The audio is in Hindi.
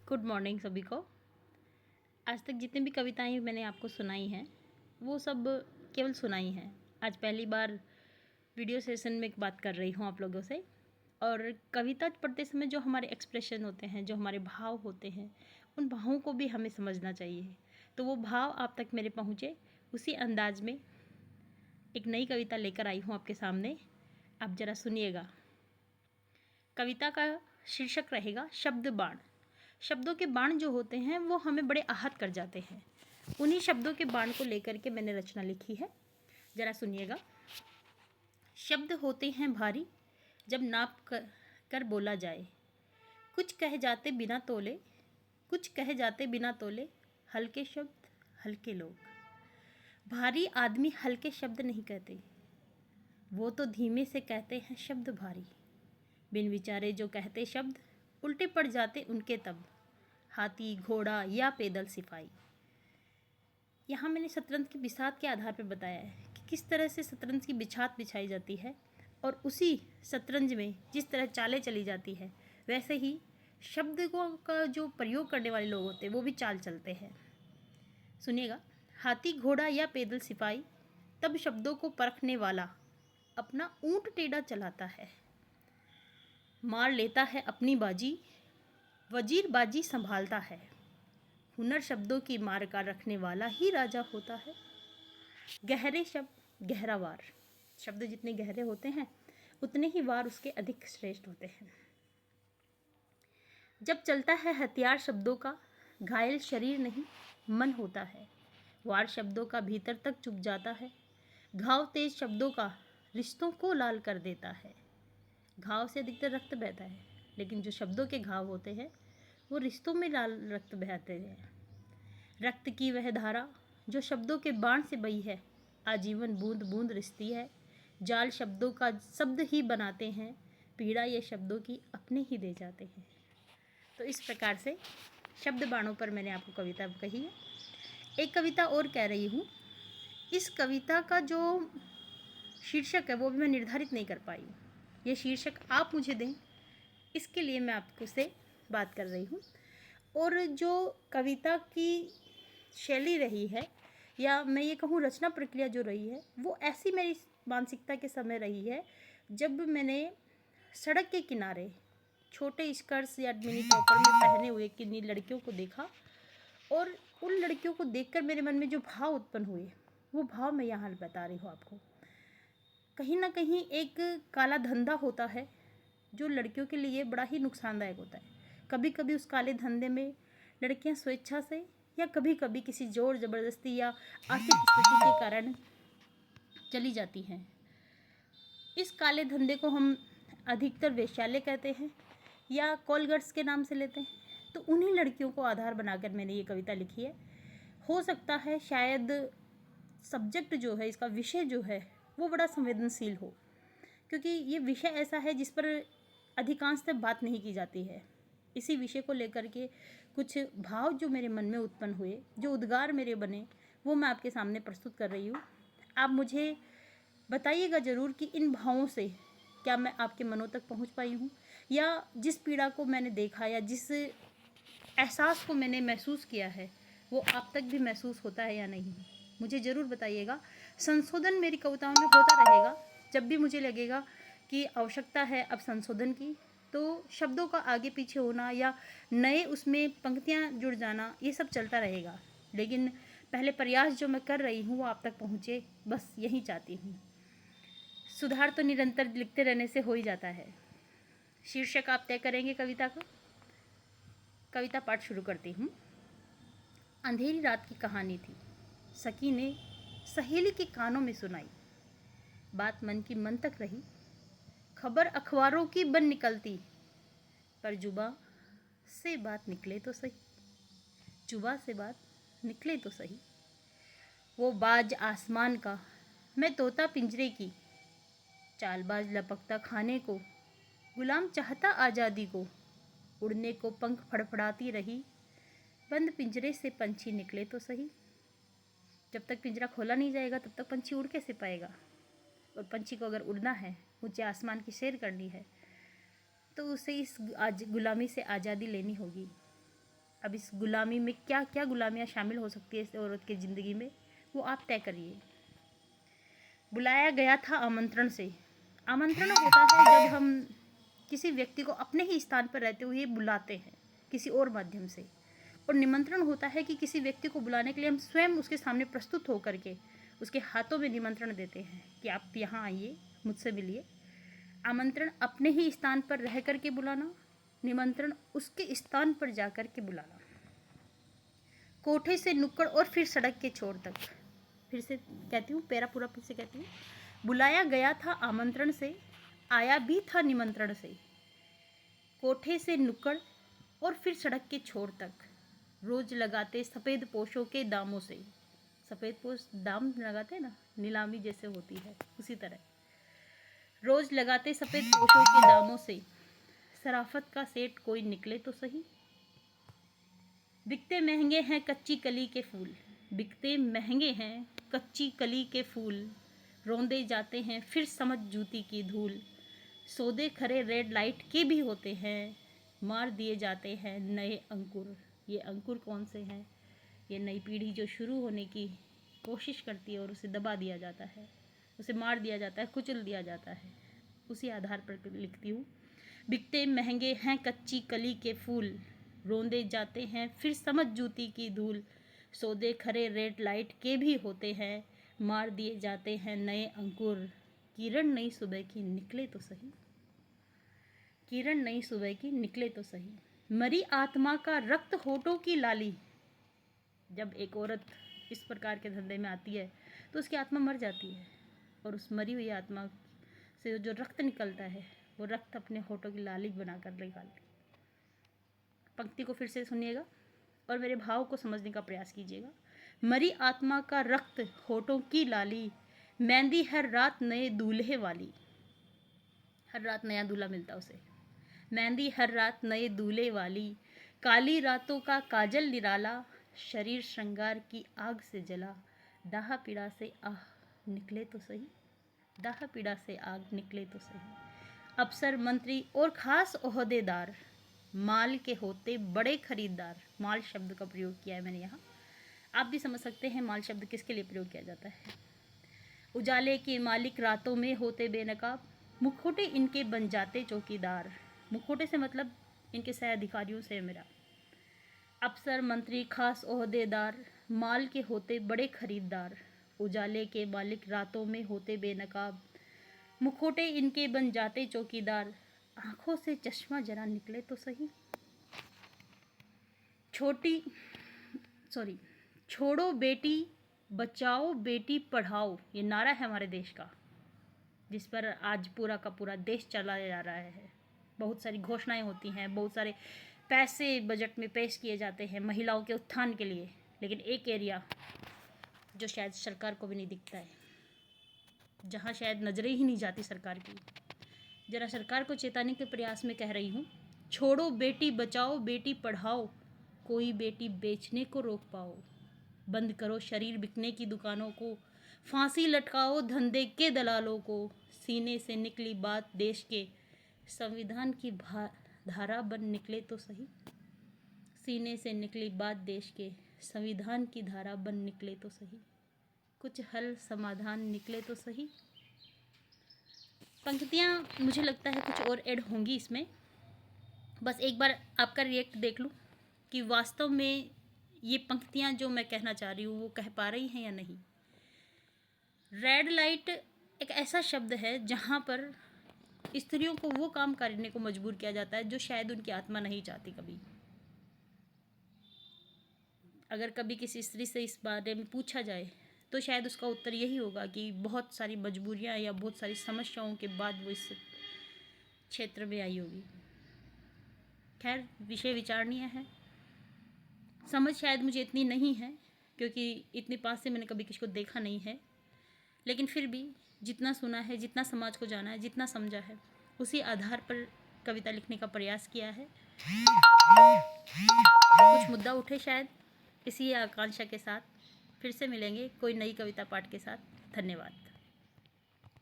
गुड मॉर्निंग सभी को। आज तक जितनी भी कविताएं मैंने आपको सुनाई हैं वो सब केवल सुनाई हैं। आज पहली बार वीडियो सेशन में एक बात कर रही हूँ आप लोगों से। और कविता पढ़ते समय जो हमारे एक्सप्रेशन होते हैं, जो हमारे भाव होते हैं, उन भावों को भी हमें समझना चाहिए। तो वो भाव आप तक मेरे पहुँचे, उसी अंदाज में एक नई कविता लेकर आई हूँ आपके सामने। आप ज़रा सुनिएगा। कविता का शीर्षक रहेगा शब्द बाण। शब्दों के बाण जो होते हैं वो हमें बड़े आहत कर जाते हैं। उन्हीं शब्दों के बाण को लेकर के मैंने रचना लिखी है, ज़रा सुनिएगा। शब्द होते हैं भारी जब नाप कर बोला जाए, कुछ कह जाते बिना तोले, कुछ कह जाते बिना तोले, हल्के शब्द हल्के लोग। भारी आदमी हल्के शब्द नहीं कहते, वो तो धीमे से कहते हैं शब्द भारी। बिन विचारे जो कहते शब्द उल्टे पड़ जाते उनके तब, हाथी घोड़ा या पैदल सिपाही। यहाँ मैंने शतरंज की बिसात के आधार पर बताया है कि किस तरह से शतरंज की बिछात बिछाई जाती है और उसी शतरंज में जिस तरह चालें चली जाती है वैसे ही शब्दों का जो प्रयोग करने वाले लोग होते हैं वो भी चाल चलते हैं। सुनिएगा। हाथी घोड़ा या पैदल सिपाही, तब शब्दों को परखने वाला अपना ऊंट टेढ़ा चलाता है, मार लेता है अपनी बाजी, वजीर बाजी संभालता है। हुनर शब्दों की मार का रखने वाला ही राजा होता है। गहरे शब्द गहरा वार, शब्द जितने गहरे होते हैं उतने ही वार उसके अधिक श्रेष्ठ होते हैं। जब चलता है हथियार शब्दों का, घायल शरीर नहीं मन होता है। वार शब्दों का भीतर तक चुभ जाता है, घाव तेज शब्दों का रिश्तों को लाल कर देता है। घाव से अधिकतर रक्त बहता है, लेकिन जो शब्दों के घाव होते हैं वो रिश्तों में लाल रक्त बहाते हैं। रक्त की वह धारा जो शब्दों के बाण से बही है, आजीवन बूंद बूंद रिश्ती है। जाल शब्दों का शब्द ही बनाते हैं, पीड़ा ये शब्दों की अपने ही दे जाते हैं। तो इस प्रकार से शब्द बाणों पर मैंने आपको कविता कही है। एक कविता और कह रही हूँ। इस कविता का जो शीर्षक है वो भी मैं निर्धारित नहीं कर पाई। ये शीर्षक आप मुझे दें, इसके लिए मैं आपको से बात कर रही हूँ। और जो कविता की शैली रही है, या मैं ये कहूँ रचना प्रक्रिया जो रही है, वो ऐसी मेरी मानसिकता के समय रही है जब मैंने सड़क के किनारे छोटे स्कर्ट्स या मिनी टॉपर में पहने हुए किन्हीं लड़कियों को देखा और उन लड़कियों को देखकर मेरे मन में जो भाव उत्पन्न हुए वो भाव मैं यहाँ बता रही हूँ आपको। कहीं ना कहीं एक काला धंधा होता है जो लड़कियों के लिए बड़ा ही नुकसानदायक होता है। कभी कभी उस काले धंधे में लड़कियां स्वेच्छा से या कभी कभी किसी जोर ज़बरदस्ती या आर्थिक स्थिति के कारण चली जाती हैं। इस काले धंधे को हम अधिकतर वेश्यालय कहते हैं या कॉल गर्ल्स के नाम से लेते हैं। तो उन्हीं लड़कियों को आधार बनाकर मैंने ये कविता लिखी है। हो सकता है शायद सब्जेक्ट जो है, इसका विषय जो है वो बड़ा संवेदनशील हो, क्योंकि ये विषय ऐसा है जिस पर अधिकांशतः बात नहीं की जाती है। इसी विषय को लेकर के कुछ भाव जो मेरे मन में उत्पन्न हुए, जो उद्गार मेरे बने, वो मैं आपके सामने प्रस्तुत कर रही हूँ। आप मुझे बताइएगा ज़रूर कि इन भावों से क्या मैं आपके मनों तक पहुँच पाई हूँ, या जिस पीड़ा को मैंने देखा या जिस एहसास को मैंने महसूस किया है वो आप तक भी महसूस होता है या नहीं। मुझे ज़रूर बताइएगा। संशोधन मेरी कविताओं में होता रहेगा। जब भी मुझे लगेगा कि आवश्यकता है अब संशोधन की, तो शब्दों का आगे पीछे होना या नए उसमें पंक्तियाँ जुड़ जाना, ये सब चलता रहेगा। लेकिन पहले प्रयास जो मैं कर रही हूँ वो आप तक पहुँचे, बस यही चाहती हूँ। सुधार तो निरंतर लिखते रहने से हो ही जाता है। शीर्षक आप तय करेंगे कविता का। कविता पाठ शुरू करती हूँ। अंधेरी रात की कहानी थी, सखी ने सहेली के कानों में सुनाई। बात मन की मन तक रही, खबर अखबारों की बन निकलती, पर जुबा से बात निकले तो सही, जुबा से बात निकले तो सही। वो बाज आसमान का, मैं तोता पिंजरे की, चालबाज लपकता खाने को, गुलाम चाहता आज़ादी को, उड़ने को पंख फड़फड़ाती रही, बंद पिंजरे से पंछी निकले तो सही। जब तक पिंजरा खोला नहीं जाएगा तब तक पंछी उड़ कैसे पाएगा। और पंछी को अगर उड़ना है, ऊंचे आसमान की सैर करनी है, तो उसे इस गुलामी से आज़ादी लेनी होगी। अब इस गुलामी में क्या क्या गुलामियाँ शामिल हो सकती है इस औरत की ज़िंदगी में, वो आप तय करिए। बुलाया गया था आमंत्रण से। आमंत्रण होता है जब हम किसी व्यक्ति को अपने ही स्थान पर रहते हुए बुलाते हैं किसी और माध्यम से, और निमंत्रण होता है कि किसी व्यक्ति को बुलाने के लिए हम स्वयं उसके सामने प्रस्तुत होकर के उसके हाथों में निमंत्रण देते हैं कि आप यहाँ आइए, मुझसे मिलिए। आमंत्रण अपने ही स्थान पर रह कर के बुलाना, निमंत्रण उसके स्थान पर जा कर के बुलाना। कोठे से नुक्कड़ और फिर सड़क के छोर तक। फिर से कहती हूँ, पैरा पूरा फिर से कहती हूँ। बुलाया गया था आमंत्रण से, आया भी था निमंत्रण से। कोठे से नुक्कड़ और फिर सड़क के छोर तक, रोज लगाते सफ़ेद पोशों के दामों से। सफ़ेद पोश दाम लगाते हैं ना, नीलामी जैसे होती है, उसी तरह रोज लगाते सफ़ेद पोशों के दामों से। शराफत का सेठ कोई निकले तो सही। बिकते महंगे हैं कच्ची कली के फूल। बिकते महंगे हैं कच्ची कली के फूल। रौंदे जाते हैं फिर समझ जूती की धूल। सौदे खरे रेड लाइट के भी होते हैं। मार दिए जाते हैं नए अंकुर। ये अंकुर कौन से हैं? ये नई पीढ़ी जो शुरू होने की कोशिश करती है और उसे दबा दिया जाता है, उसे मार दिया जाता है, कुचल दिया जाता है। उसी आधार पर लिखती हूँ। बिकते महंगे हैं कच्ची कली के फूल। रौंदे जाते हैं फिर समझ जूती की धूल। सौदे खरे रेड लाइट के भी होते हैं। मार दिए जाते हैं नए अंकुर। किरण नई सुबह की निकले तो सही। किरण नई सुबह की निकले तो सही। मरी आत्मा का रक्त होठों की लाली। जब एक औरत इस प्रकार के धंधे में आती है तो उसकी आत्मा मर जाती है, और उस मरी हुई आत्मा से जो रक्त निकलता है वो रक्त अपने होठों की लाली बनाकर निकालती। पंक्ति को फिर से सुनिएगा और मेरे भाव को समझने का प्रयास कीजिएगा। मरी आत्मा का रक्त होठों की लाली। मेहंदी हर रात नए दूल्हे वाली। हर रात नया दूल्हा मिलता उसे। मेहंदी हर रात नए दूल्हे वाली। काली रातों का काजल निराला। शरीर श्रृंगार की आग से जला। दाह पीड़ा से आह निकले तो सही। दाह पीड़ा से आग निकले तो सही। अफसर मंत्री और खास ओहदेदार। माल के होते बड़े खरीदार। माल शब्द का प्रयोग किया है मैंने यहाँ। आप भी समझ सकते हैं माल शब्द किसके लिए प्रयोग किया जाता है। उजाले के मालिक रातों में होते बेनकाब। मुखौटे इनके बन जाते चौकीदार। मुखौटे से मतलब इनके सह अधिकारियों से मेरा। अफसर मंत्री खास ओहदेदार। माल के होते बड़े खरीदार। उजाले के मालिक रातों में होते बेनकाब। मुखौटे इनके बन जाते चौकीदार। आंखों से चश्मा जरा निकले तो सही। छोड़ो बेटी बचाओ बेटी पढ़ाओ, ये नारा है हमारे देश का, जिस पर आज पूरा का पूरा देश चला जा रहा है। बहुत सारी घोषणाएं होती हैं, बहुत सारे पैसे बजट में पेश किए जाते हैं महिलाओं के उत्थान के लिए, लेकिन एक एरिया जो शायद सरकार को भी नहीं दिखता है, जहाँ शायद नजरें ही नहीं जाती सरकार की। जरा सरकार को चेताने के प्रयास में कह रही हूँ, छोड़ो बेटी बचाओ बेटी पढ़ाओ, कोई बेटी बेचने को रोक पाओ। बंद करो शरीर बिकने की दुकानों को, फांसी लटकाओ धंधे के दलालों को। सीने से निकली बात देश के, संविधान की धारा बन निकले तो सही। सीने से निकली बात देश के, संविधान की धारा बन निकले तो सही। कुछ हल समाधान निकले तो सही। पंक्तियाँ मुझे लगता है कुछ और ऐड होंगी इसमें। बस एक बार आपका रिएक्ट देख लूँ कि वास्तव में ये पंक्तियाँ जो मैं कहना चाह रही हूँ वो कह पा रही हैं या नहीं। रेड लाइट एक ऐसा शब्द है जहाँ पर स्त्रियों को वो काम करने को मजबूर किया जाता है जो शायद उनकी आत्मा नहीं चाहती कभी। अगर कभी किसी स्त्री से इस बारे में पूछा जाए तो शायद उसका उत्तर यही होगा कि बहुत सारी मजबूरियाँ या बहुत सारी समस्याओं के बाद वो इस क्षेत्र में आई होगी। खैर, विषय विचारणीय है। समझ शायद मुझे इतनी नहीं है क्योंकि इतने पास से मैंने कभी किसी को देखा नहीं है, लेकिन फिर भी जितना सुना है, जितना समाज को जाना है, जितना समझा है, उसी आधार पर कविता लिखने का प्रयास किया है। कुछ मुद्दा उठे शायद, इसी आकांक्षा के साथ फिर से मिलेंगे कोई नई कविता पाठ के साथ। धन्यवाद।